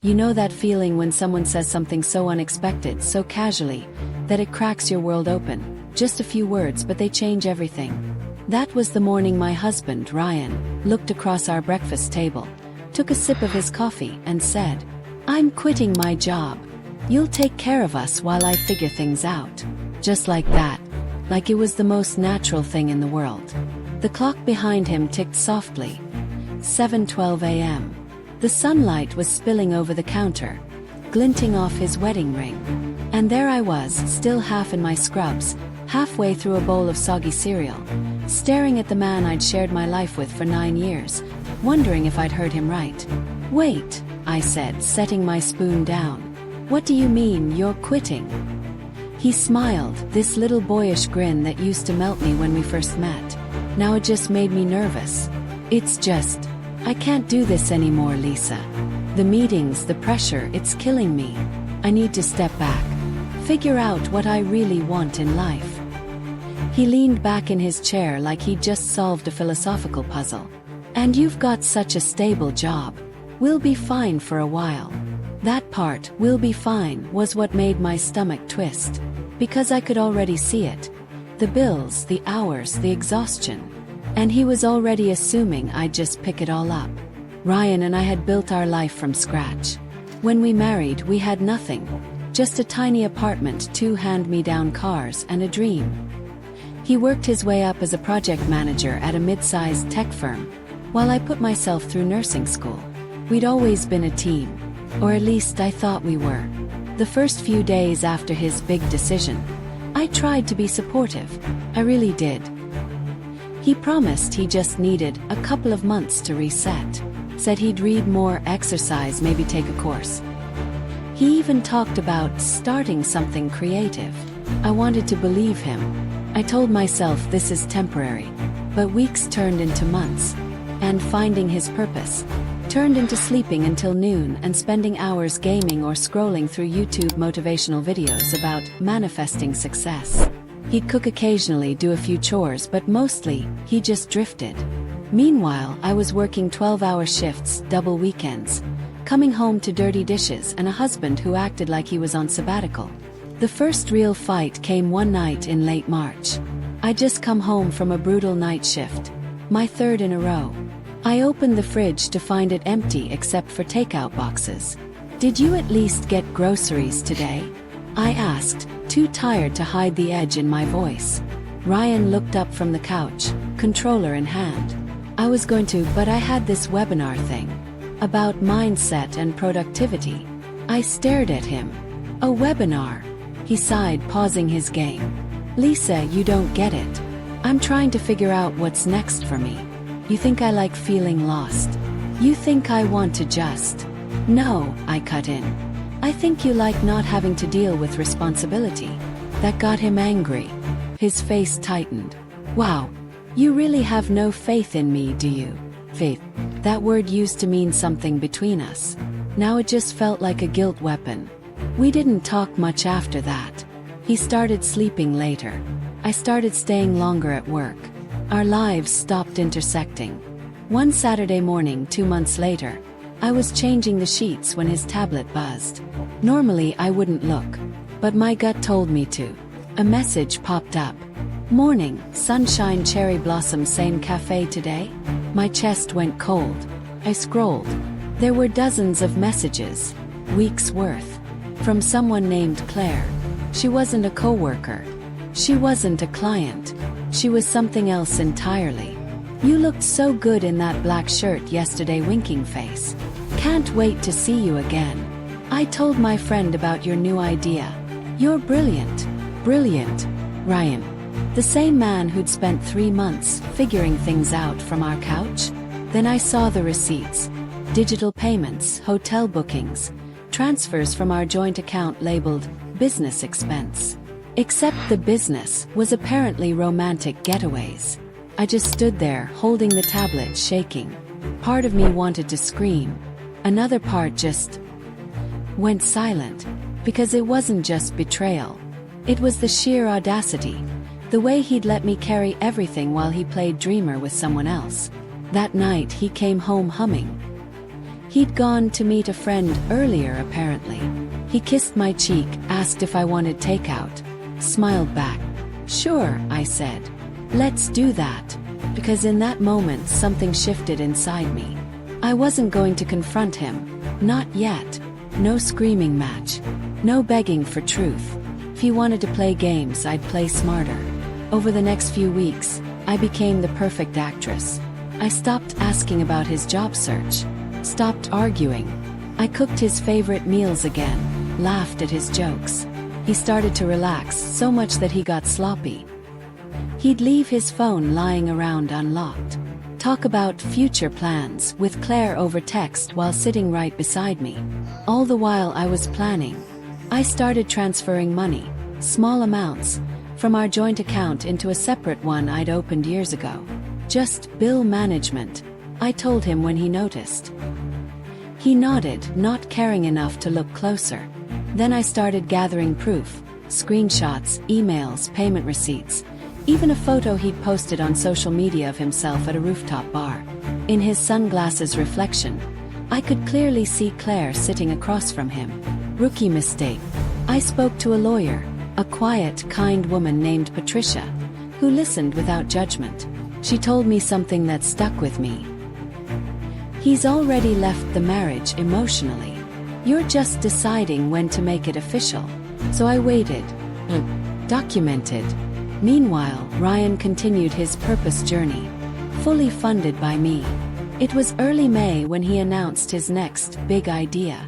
You know that feeling when someone says something so unexpected, so casually, that it cracks your world open. Just a few words, but they change everything. That was the morning my husband, Ryan, looked across our breakfast table, took a sip of his coffee, and said, "I'm quitting my job. You'll take care of us while I figure things out." Just like that. Like it was the most natural thing in the world. The clock behind him ticked softly. 7:12 a.m. The sunlight was spilling over the counter, glinting off his wedding ring. And there I was, still half in my scrubs, halfway through a bowl of soggy cereal, staring at the man I'd shared my life with for 9 years, wondering if I'd heard him right. "Wait," I said, setting my spoon down. "What do you mean, you're quitting?" He smiled, this little boyish grin that used to melt me when we first met. Now it just made me nervous. "It's just, I can't do this anymore, Lisa. The meetings, the pressure, it's killing me. I need to step back. Figure out what I really want in life." He leaned back in his chair like he'd just solved a philosophical puzzle. "And you've got such a stable job. We'll be fine for a while." That part, "we'll be fine," was what made my stomach twist. Because I could already see it. The bills, the hours, the exhaustion. And he was already assuming I'd just pick it all up. Ryan and I had built our life from scratch. When we married, we had nothing. Just a tiny apartment, 2 hand-me-down cars, and a dream. He worked his way up as a project manager at a mid-sized tech firm, while I put myself through nursing school. We'd always been a team. Or at least I thought we were. The first few days after his big decision, I tried to be supportive. I really did. He promised he just needed a couple of months to reset. Said he'd read more, exercise, maybe take a course. He even talked about starting something creative. I wanted to believe him. I told myself this is temporary. But weeks turned into months. And finding his purpose turned into sleeping until noon and spending hours gaming or scrolling through YouTube motivational videos about manifesting success. He'd cook occasionally, do a few chores, but mostly, he just drifted. Meanwhile, I was working 12-hour shifts, double weekends, coming home to dirty dishes and a husband who acted like he was on sabbatical. The first real fight came one night in late March. I'd just come home from a brutal night shift, my 3rd in a row. I opened the fridge to find it empty except for takeout boxes. "Did you at least get groceries today?" I asked, too tired to hide the edge in my voice. Ryan looked up from the couch, controller in hand. "I was going to, but I had this webinar thing about mindset and productivity." I stared at him. "A webinar?" He sighed, pausing his game. "Lisa, you don't get it. I'm trying to figure out what's next for me. You think I like feeling lost? You think I want to just..." "No," I cut in. "I think you like not having to deal with responsibility." That got him angry. His face tightened. "Wow. You really have no faith in me, do you?" Faith. That word used to mean something between us. Now it just felt like a guilt weapon. We didn't talk much after that. He started sleeping later. I started staying longer at work. Our lives stopped intersecting. One Saturday morning 2 months later, I was changing the sheets when his tablet buzzed. Normally I wouldn't look, but my gut told me to. A message popped up. "Morning, sunshine, cherry blossom, same cafe today?" My chest went cold. I scrolled. There were dozens of messages, weeks worth, from someone named Claire. She wasn't a coworker. She wasn't a client. She was something else entirely. "You looked so good in that black shirt yesterday, winking face. Can't wait to see you again. I told my friend about your new idea. You're brilliant." Brilliant. Ryan. The same man who'd spent 3 months figuring things out from our couch? Then I saw the receipts. Digital payments, hotel bookings, transfers from our joint account labeled business expense. Except the business was apparently romantic getaways. I just stood there, holding the tablet, shaking. Part of me wanted to scream. Another part just went silent. Because it wasn't just betrayal. It was the sheer audacity. The way he'd let me carry everything while he played dreamer with someone else. That night he came home humming. He'd gone to meet a friend earlier apparently. He kissed my cheek, asked if I wanted takeout. Smiled back. Sure, I said. Let's do that. Because in that moment something shifted inside me. I wasn't going to confront him. Not yet. No screaming match. No begging for truth. If he wanted to play games, I'd play smarter. Over the next few weeks, I became the perfect actress. I stopped asking about his job search. Stopped arguing. I cooked his favorite meals again. Laughed at his jokes. He started to relax so much that he got sloppy. He'd leave his phone lying around unlocked. Talk about future plans with Claire over text while sitting right beside me. All the while I was planning. I started transferring money, small amounts, from our joint account into a separate one I'd opened years ago. Just bill management, I told him when he noticed. He nodded, not caring enough to look closer. Then I started gathering proof, screenshots, emails, payment receipts, even a photo he'd posted on social media of himself at a rooftop bar. In his sunglasses reflection, I could clearly see Claire sitting across from him. Rookie mistake. I spoke to a lawyer, a quiet, kind woman named Patricia, who listened without judgment. She told me something that stuck with me. He's already left the marriage emotionally. You're just deciding when to make it official. So I waited. Documented. Meanwhile, Ryan continued his purpose journey, fully funded by me. It was early May when he announced his next big idea.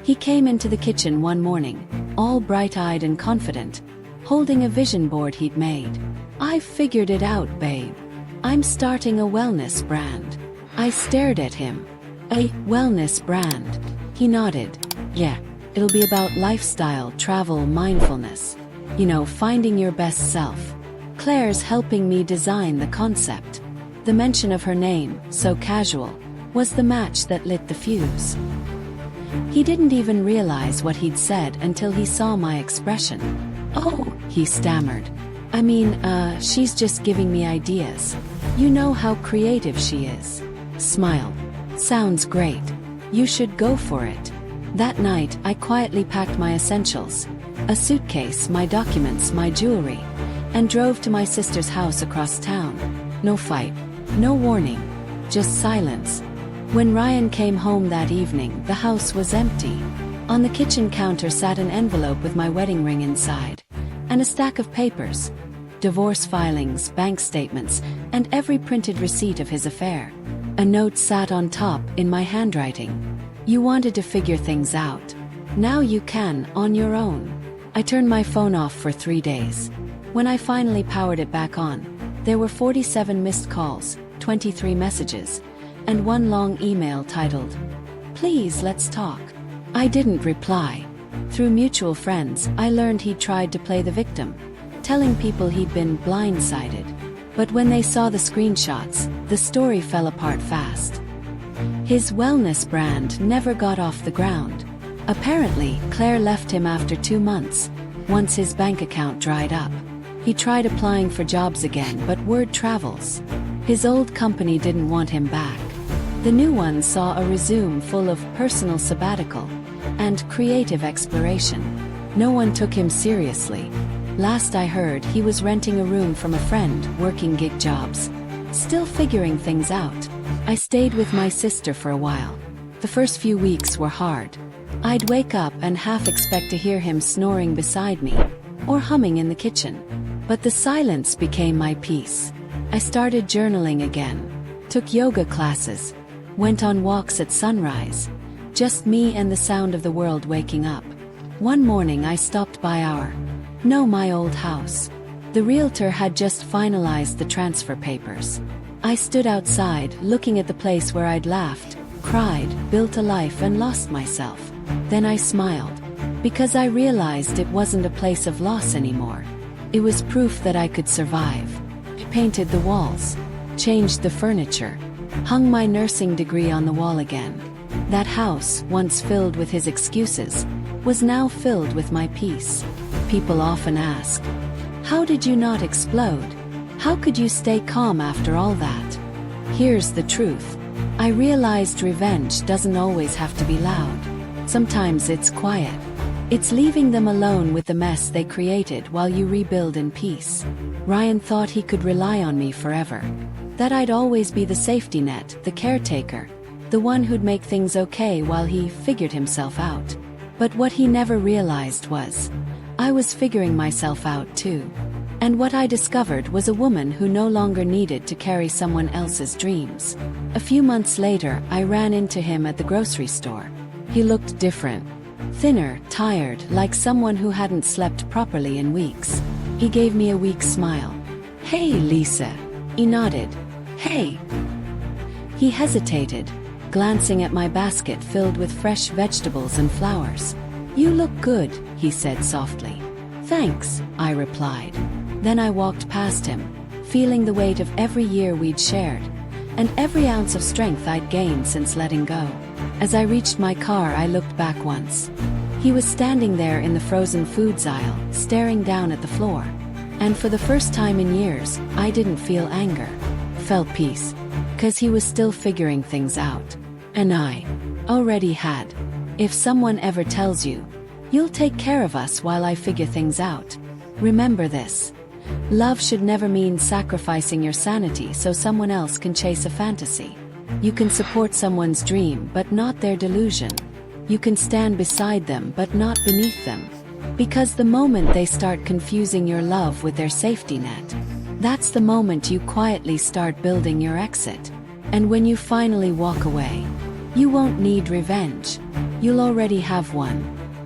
He came into the kitchen one morning, all bright-eyed and confident, holding a vision board he'd made. "I've figured it out, babe. I'm starting a wellness brand." I stared at him. "A wellness brand?" He nodded. "Yeah, it'll be about lifestyle, travel, mindfulness. You know, finding your best self." Claire's helping me design the concept. The mention of her name, so casual, was the match that lit the fuse. He didn't even realize what he'd said until he saw my expression. "Oh," he stammered. "I mean, she's just giving me ideas. You know how creative she is." Smiled. "Sounds great. You should go for it." That night, I quietly packed my essentials, a suitcase, my documents, my jewelry, and drove to my sister's house across town. No fight, no warning, just silence. When Ryan came home that evening, the house was empty. On the kitchen counter sat an envelope with my wedding ring inside, and a stack of papers, divorce filings, bank statements, and every printed receipt of his affair. A note sat on top in my handwriting. "You wanted to figure things out. Now you can, on your own." I turned my phone off for 3 days. When I finally powered it back on, there were 47 missed calls, 23 messages, and one long email titled, "Please let's talk." I didn't reply. Through mutual friends, I learned he'd tried to play the victim, telling people he'd been blindsided. But when they saw the screenshots, the story fell apart fast. His wellness brand never got off the ground. Apparently, Claire left him after 2 months, once his bank account dried up. He tried applying for jobs again, but word travels. His old company didn't want him back. The new one saw a resume full of personal sabbatical and creative exploration. No one took him seriously. Last I heard, he was renting a room from a friend, working gig jobs. Still figuring things out. I stayed with my sister for a while. The first few weeks were hard. I'd wake up and half expect to hear him snoring beside me, or humming in the kitchen. But the silence became my peace. I started journaling again, took yoga classes, went on walks at sunrise. Just me and the sound of the world waking up. One morning I stopped by my old house. The realtor had just finalized the transfer papers. I stood outside, looking at the place where I'd laughed, cried, built a life and lost myself. Then I smiled, because I realized it wasn't a place of loss anymore. It was proof that I could survive. I painted the walls, changed the furniture, hung my nursing degree on the wall again. That house, once filled with his excuses, was now filled with my peace. People often ask, "How did you not explode? How could you stay calm after all that?" Here's the truth. I realized revenge doesn't always have to be loud. Sometimes it's quiet. It's leaving them alone with the mess they created while you rebuild in peace. Ryan thought he could rely on me forever. That I'd always be the safety net, the caretaker, the one who'd make things okay while he figured himself out. But what he never realized was, I was figuring myself out too. And what I discovered was a woman who no longer needed to carry someone else's dreams. A few months later, I ran into him at the grocery store. He looked different. Thinner, tired, like someone who hadn't slept properly in weeks. He gave me a weak smile. "Hey, Lisa." He nodded. "Hey." He hesitated, glancing at my basket filled with fresh vegetables and flowers. "You look good," he said softly. "Thanks," I replied. Then I walked past him, feeling the weight of every year we'd shared, and every ounce of strength I'd gained since letting go. As I reached my car, I looked back once. He was standing there in the frozen foods aisle, staring down at the floor. And for the first time in years, I didn't feel anger. Felt peace. 'Cause he was still figuring things out. And I already had. If someone ever tells you, "You'll take care of us while I figure things out," remember this. Love should never mean sacrificing your sanity so someone else can chase a fantasy. You can support someone's dream but not their delusion. You can stand beside them but not beneath them. Because the moment they start confusing your love with their safety net, that's the moment you quietly start building your exit. And when you finally walk away, you won't need revenge. You'll already have one.